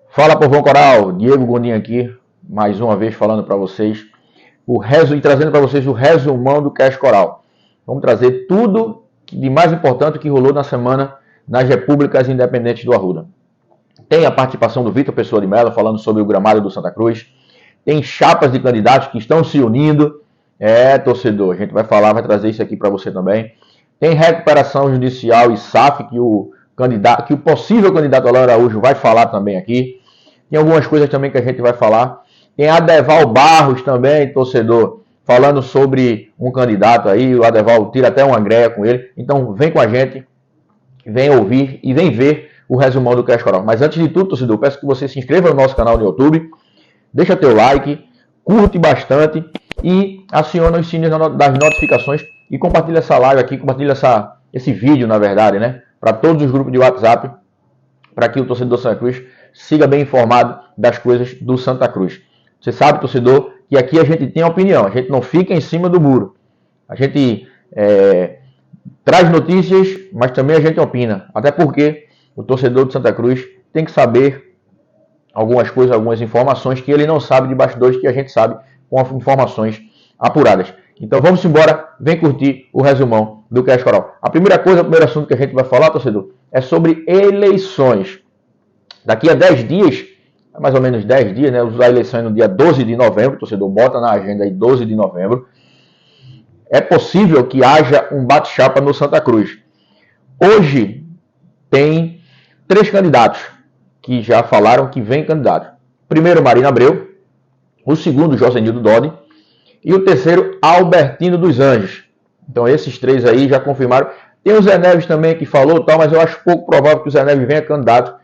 Fala, povão coral, Diego Gondim aqui, mais uma vez falando para vocês e trazendo para vocês o resumão do Cash Coral. Vamos trazer tudo de mais importante que rolou na semana nas repúblicas independentes do Arruda. Tem a participação do Vitor Pessoa de Mello falando sobre o gramado do Santa Cruz. Tem chapas de candidatos que estão se unindo. Torcedor, a gente vai falar, vai trazer isso aqui para você também. Tem recuperação judicial e SAF que o possível candidato Alain Araújo vai falar também aqui. Tem algumas coisas também que a gente vai falar. Tem Adeval Barros também, torcedor, falando sobre um candidato aí. O Adeval tira até uma greia com ele. Então vem com a gente, vem ouvir e vem ver o resumão do Cash Coral. Mas antes de tudo, torcedor, peço que você se inscreva no nosso canal no YouTube, deixa teu like, curte bastante e aciona os sinos das notificações e compartilha essa live aqui, compartilha esse vídeo, na verdade, né? Para todos os grupos de WhatsApp, para que o torcedor Santa Cruz siga bem informado das coisas do Santa Cruz. Você sabe, torcedor, que aqui a gente tem opinião, a gente não fica em cima do muro. A gente traz notícias, mas também a gente opina. Até porque o torcedor de Santa Cruz tem que saber algumas coisas, algumas informações que ele não sabe de bastidores, que a gente sabe com informações apuradas. Então vamos embora, vem curtir o resumão do Cash Coral. O primeiro assunto que a gente vai falar, torcedor, é sobre eleições. Daqui a 10 dias, mais ou menos 10 dias, né? A eleição é no dia 12 de novembro, torcedor, bota na agenda aí 12 de novembro. É possível que haja um bate-chapa no Santa Cruz. Hoje tem 3 candidatos que já falaram que vem candidato. Primeiro, Marina Abreu. O segundo, Josenildo Dodi. E o terceiro, Albertino dos Anjos. Então esses 3 aí já confirmaram. Tem o Zé Neves também que falou, mas eu acho pouco provável que o Zé Neves venha candidato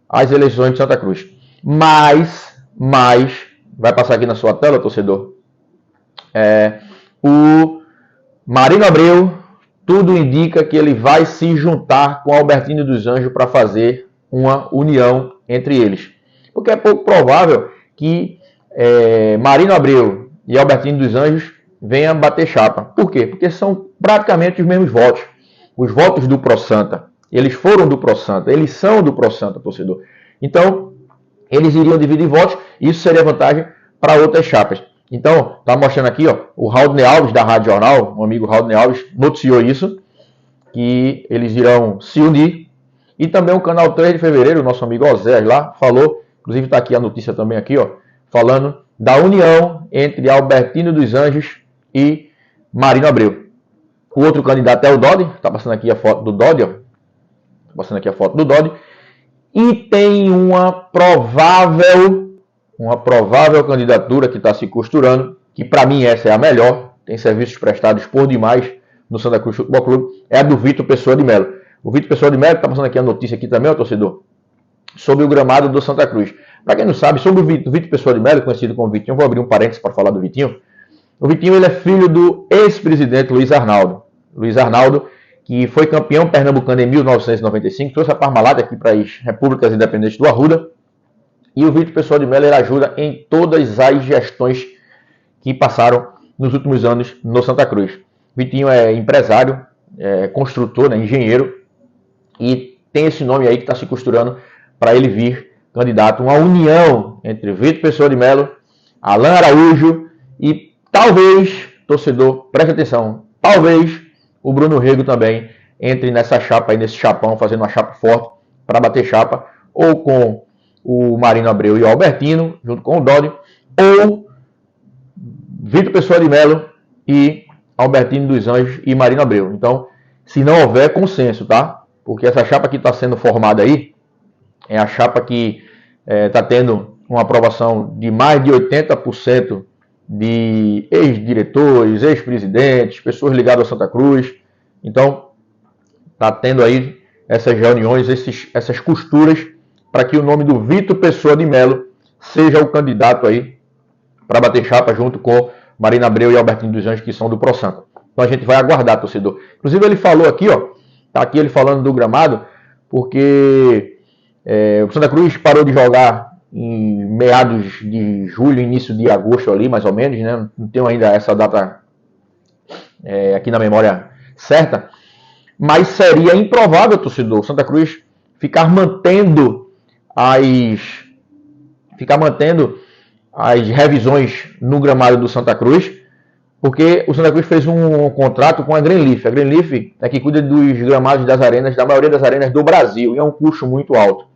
às eleições de Santa Cruz. Mas, vai passar aqui na sua tela, torcedor, o Marino Abreu, tudo indica que ele vai se juntar com Albertino dos Anjos para fazer uma união entre eles. Porque é pouco provável que Marino Abreu e Albertino dos Anjos venham bater chapa. Por quê? Porque são praticamente os mesmos votos. Os votos do ProSanta. Eles foram do ProSanta. Eles são do ProSanta, torcedor. Então, eles iriam dividir votos. Isso seria vantagem para outras chapas. Então, tá mostrando aqui, ó, o Raudney Alves da Rádio Jornal, um amigo Raudney Alves, noticiou isso, que eles irão se unir. E também o canal 3 de fevereiro, o nosso amigo Osés lá, falou, inclusive está aqui a notícia também aqui, ó, falando da união entre Albertino dos Anjos e Marino Abreu. O outro candidato é o Dodi, está passando aqui a foto do Dodi, ó. Tá passando aqui a foto do Dodi. E tem uma provável candidatura que está se costurando, que para mim essa é a melhor, tem serviços prestados por demais no Santa Cruz Futebol Clube, é a do Vitor Pessoa de Mello. O Vitor Pessoa de Mello, está passando aqui a notícia aqui também, ó, torcedor, sobre o gramado do Santa Cruz. Para quem não sabe, sobre o Vitor Pessoa de Mello, conhecido como Vitinho, vou abrir um parênteses para falar do Vitinho. O Vitinho, ele é filho do ex-presidente Luiz Arnaldo. Luiz Arnaldo, que foi campeão pernambucano em 1995, trouxe a Parmalat aqui para as repúblicas independentes do Arruda. E o Vitor Pessoa de Mello, ele ajuda em todas as gestões que passaram nos últimos anos no Santa Cruz. Vitinho é empresário, construtor, né, engenheiro, e tem esse nome aí que está se costurando para ele vir candidato. Uma união entre Vitor Pessoa de Mello, Alain Araújo e talvez, torcedor, preste atenção, talvez o Bruno Rego também entre nessa chapa aí, nesse chapão, fazendo uma chapa forte para bater chapa, ou com o Marino Abreu e o Albertino, junto com o Dodi, ou Vitor Pessoa de Mello e Albertino dos Anjos e Marino Abreu. Então, se não houver consenso, tá? Porque essa chapa que está sendo formada aí é a chapa que está tendo uma aprovação de mais de 80% de ex-diretores, ex-presidentes, pessoas ligadas a Santa Cruz. Então, está tendo aí essas reuniões, essas costuras, para que o nome do Vitor Pessoa de Mello seja o candidato aí para bater chapa junto com Marina Abreu e Albertino dos Anjos, que são do ProSanta. Então a gente vai aguardar, torcedor. Inclusive ele falou aqui, ó, tá aqui ele falando do gramado, porque o Santa Cruz parou de jogar em meados de julho, início de agosto ali, mais ou menos, né? Não tenho ainda essa data aqui na memória certa, mas seria improvável, torcedor, Santa Cruz ficar mantendo as revisões no gramado do Santa Cruz, porque o Santa Cruz fez um contrato com a Greenleaf. A Greenleaf é que cuida dos gramados das arenas, da maioria das arenas do Brasil, e é um custo muito alto.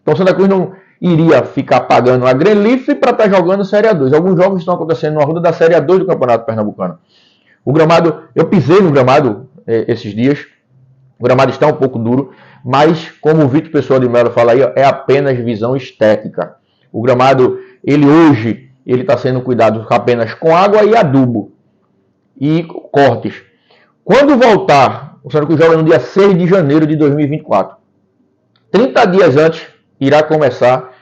Então o Santa Cruz não iria ficar pagando a Greenleaf para estar jogando Série A2. Alguns jogos estão acontecendo no Arruda da Série A2 do Campeonato Pernambucano. O gramado, eu pisei no gramado esses dias, o gramado está um pouco duro, mas como o Vitor Pessoa de Melo fala aí, é apenas visão estética. O gramado, hoje está sendo cuidado apenas com água e adubo e cortes. Quando voltar, o Santa Cruz joga no dia 6 de janeiro de 2024. 30 dias antes, irá começar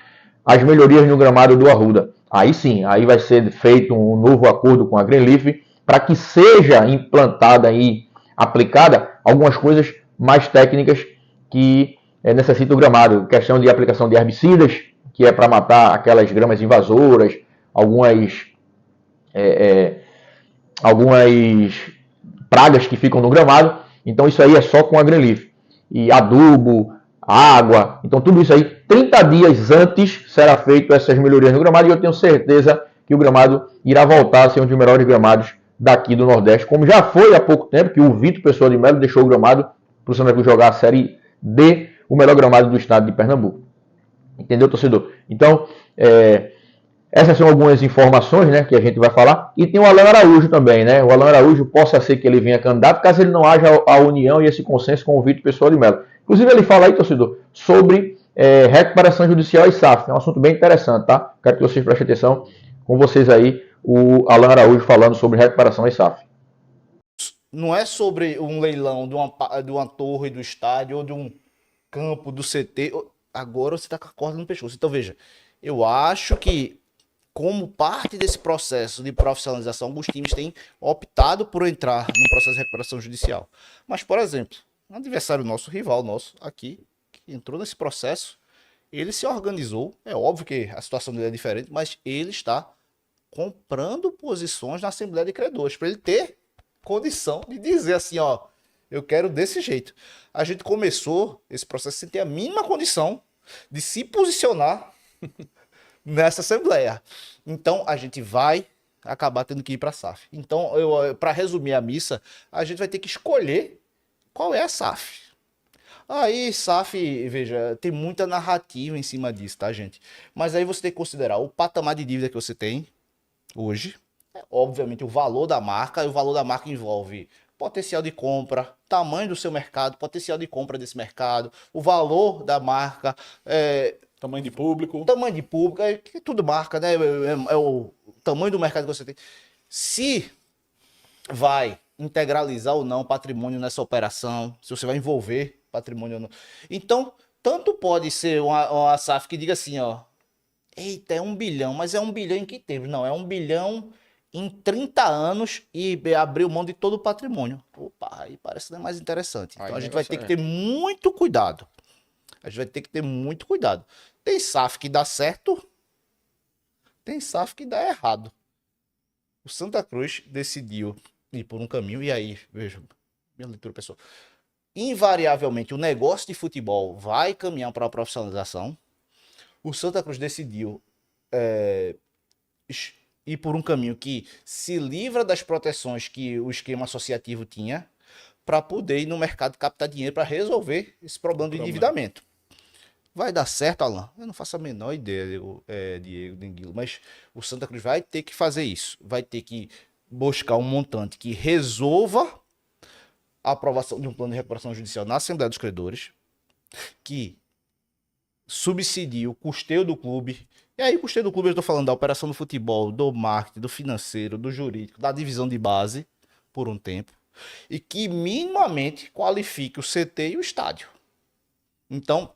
as melhorias no gramado do Arruda. Aí sim, aí vai ser feito um novo acordo com a Greenleaf para que seja implantada e aplicada algumas coisas mais técnicas que necessitam o gramado. Questão de aplicação de herbicidas, que é para matar aquelas gramas invasoras, algumas pragas que ficam no gramado. Então isso aí é só com a Greenleaf. E adubo, água, então tudo isso aí, 30 dias antes será feito essas melhorias no gramado, e eu tenho certeza que o gramado irá voltar a ser um dos melhores gramados daqui do Nordeste, como já foi há pouco tempo, que o Vitor Pessoa de Melo deixou o gramado para o Santa Cruz jogar a Série D, o melhor gramado do estado de Pernambuco. Entendeu, torcedor? Então, essas são algumas informações, né, que a gente vai falar. E tem o Alan Araújo também, né? O Alan Araújo, possa ser que ele venha candidato, caso ele não haja a união e esse consenso com o Vitor Pessoa de Melo. Inclusive, ele fala aí, torcedor, sobre recuperação judicial e SAF. É um assunto bem interessante, tá? Quero que vocês prestem atenção com vocês aí, o Alan Araújo falando sobre recuperação e SAF. Não é sobre um leilão de uma torre do estádio ou de um campo do CT. Agora você está com a corda no pescoço. Então, veja, eu acho que, como parte desse processo de profissionalização, alguns times têm optado por entrar num processo de recuperação judicial. Mas, por exemplo, um adversário nosso, rival nosso aqui, que entrou nesse processo, ele se organizou. É óbvio que a situação dele é diferente, mas ele está comprando posições na Assembleia de Credores, para ele ter condição de dizer assim, ó, eu quero desse jeito. A gente começou esse processo sem ter a mínima condição de se posicionar nessa Assembleia. Então, a gente vai acabar tendo que ir para a SAF. Então, para resumir a missa, a gente vai ter que escolher qual é a SAF. Aí, SAF, veja, tem muita narrativa em cima disso, tá, gente? Mas aí você tem que considerar o patamar de dívida que você tem hoje, obviamente o valor da marca, e o valor da marca envolve potencial de compra, tamanho do seu mercado, potencial de compra desse mercado, o valor da marca, tamanho de público, é tudo marca, né? É o tamanho do mercado que você tem. Se vai integralizar ou não patrimônio nessa operação, se você vai envolver patrimônio ou não. Então, tanto pode ser uma SAF que diga assim, ó, eita, é 1 bilhão, mas é 1 bilhão em que tempo? Não, é 1 bilhão em 30 anos e abriu mão de todo o patrimônio. Opa, aí parece que é mais interessante. Então a gente vai ter que ter muito cuidado. Tem SAF que dá certo, tem SAF que dá errado. O Santa Cruz decidiu ir por um caminho, e aí, veja, minha leitura pessoal, invariavelmente o negócio de futebol vai caminhar para a profissionalização. O Santa Cruz decidiu ir por um caminho que se livra das proteções que o esquema associativo tinha, para poder ir no mercado captar dinheiro para resolver esse problema de endividamento. Vai dar certo, Alan? Eu não faço a menor ideia, Diego Denguilo, mas o Santa Cruz vai ter que fazer isso. Vai ter que buscar um montante que resolva a aprovação de um plano de recuperação judicial na Assembleia dos Credores, que subsidie o custeio do clube. E aí, o custeio do clube, eu estou falando da operação do futebol, do marketing, do financeiro, do jurídico, da divisão de base, por um tempo, e que minimamente qualifique o CT e o estádio. Então,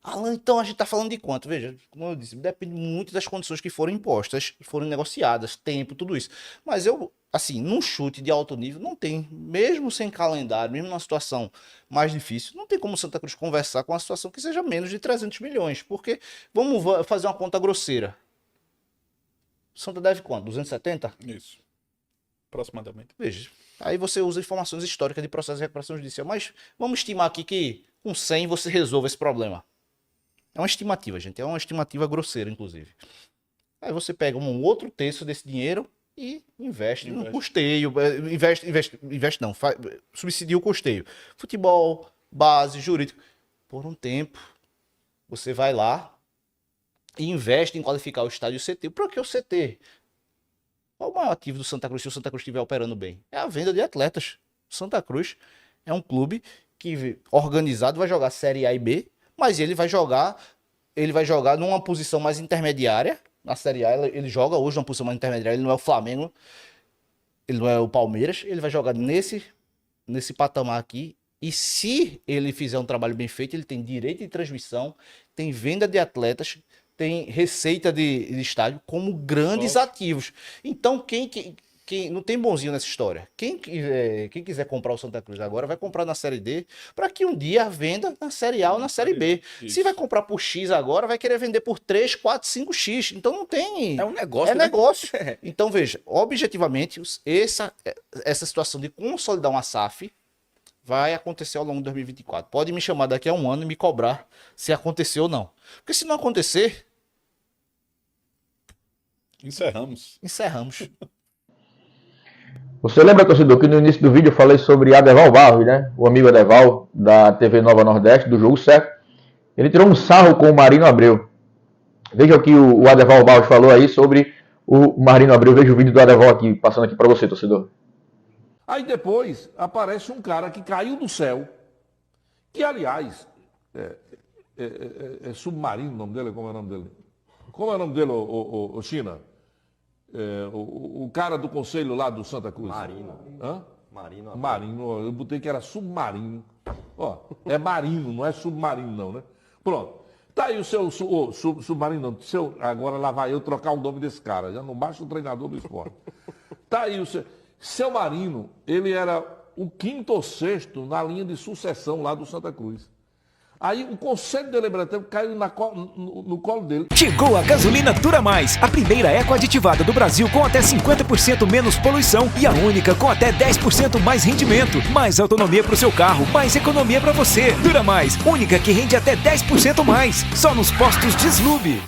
Alan, então a gente está falando de quanto? Veja, como eu disse, depende muito das condições que foram impostas, foram negociadas, tempo, tudo isso. Mas eu, assim, num chute de alto nível, não tem, mesmo sem calendário, mesmo numa situação mais difícil, não tem como o Santa Cruz conversar com uma situação que seja menos de 300 milhões, porque, vamos fazer uma conta grosseira. O Santa deve quanto? 270? Isso. Aproximadamente. Veja, aí você usa informações históricas de processo de recuperação judicial, mas vamos estimar aqui que com 100 você resolva esse problema. É uma estimativa, gente, é uma estimativa grosseira, inclusive. Aí você pega um outro terço desse dinheiro e investe no custeio, subsidia o custeio. Futebol, base, jurídico. Por um tempo, você vai lá e investe em qualificar o estádio CT. Por que o CT? Qual o maior ativo do Santa Cruz se o Santa Cruz estiver operando bem? É a venda de atletas. Santa Cruz é um clube que organizado vai jogar Série A e B, mas ele vai jogar numa posição mais intermediária. Na Série A ele joga hoje numa posição mais intermediária, ele não é o Flamengo, ele não é o Palmeiras, ele vai jogar nesse patamar aqui. E se ele fizer um trabalho bem feito, ele tem direito de transmissão, tem venda de atletas, tem receita de estádio como grandes ativos. Então, quem não tem bonzinho nessa história? Quem quiser comprar o Santa Cruz agora vai comprar na Série D para que um dia venda na Série A ou na Série B. Isso. Se vai comprar por X agora, vai querer vender por 3, 4, 5X. Então não tem... É um negócio. É negócio. Então veja, objetivamente, essa situação de consolidar uma SAF vai acontecer ao longo de 2024. Pode me chamar daqui a um ano e me cobrar se aconteceu ou não. Porque se não acontecer... Encerramos. Você lembra, torcedor, que no início do vídeo eu falei sobre Adeval Barros, né? O amigo Adeval, da TV Nova Nordeste, do Jogo Certo. Ele tirou um sarro com o Marino Abreu. Veja o que o Adeval Barros falou aí sobre o Marino Abreu. Veja o vídeo do Adeval aqui, passando aqui para você, torcedor. Aí depois aparece um cara que caiu do céu, que aliás, é Submarino o nome dele? Como é o nome dele? Como é o nome dele, o China? O cara do conselho lá do Santa Cruz. Marino. Hã? Marino. Marino, eu botei que era Submarino. Ó, é Marino, não é Submarino não, né? Pronto. Tá aí o seu Submarino, agora lá vai eu trocar o nome desse cara, já não baixa o treinador do esporte. Tá aí o seu Marino, ele era o 5º ou 6º na linha de sucessão lá do Santa Cruz. Aí o Conselho Deliberativo caiu no colo dele. Chegou a gasolina Dura Mais, a primeira eco-aditivada do Brasil com até 50% menos poluição e a única com até 10% mais rendimento. Mais autonomia para o seu carro, mais economia para você. Dura Mais, única que rende até 10% mais. Só nos postos Deslube.